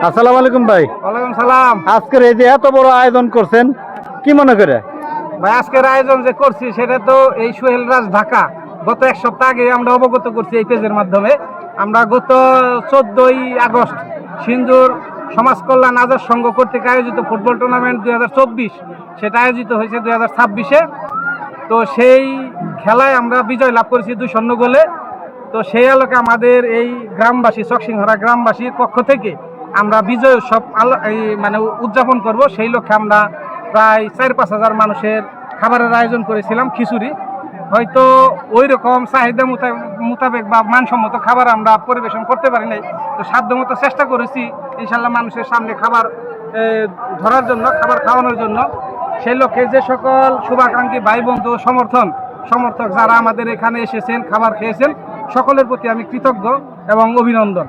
আসসালামু আলাইকুম ভাই। ওয়ালাইকুম সালাম। আজকের এই যে এত বড় আয়োজন করছেন, কি মনে করে? ভাই আজকের আয়োজন যে করছি সেটা তো এই সোহেল রাজ ঢাকা গত এক সপ্তাহ আগে আমরা অবগত করছি এই পেজের মাধ্যমে। আমরা গত 14ই আগস্ট সিন্ধুর সমাজ কল্যাণ আজাদ সংঘ কর্তৃক আয়োজিত ফুটবল টুর্নামেন্ট 2024 সেটা আয়োজিত হয়েছে 2026-এ। তো সেই খেলায় আমরা বিজয় লাভ করেছি 2-0 গোলে। তো সেই আলোকে আমাদের এই গ্রামবাসী চকসিংহরা গ্রামবাসীর পক্ষ থেকে আমরা বিজয় উৎসব মানে উদযাপন করব। সেই লক্ষ্যে আমরা প্রায় 4-5 হাজার মানুষের খাবারের আয়োজন করেছিলাম, খিচুড়ি। হয়তো ওই রকম চাহিদা মোতাবেক বা মানসম্মত খাবার আমরা পরিবেশন করতে পারি নাই। তো সাধ্যমতো চেষ্টা করেছি ইনশাল্লাহ মানুষের সামনে খাবার ধরার জন্য, খাবার খাওয়ানোর জন্য। সেই লক্ষ্যে যে সকল শুভাকাঙ্ক্ষী ভাই বন্ধু সমর্থক যারা আমাদের এখানে এসেছেন, খাবার খেয়েছেন, সকলের প্রতি আমি কৃতজ্ঞ এবং অভিনন্দন।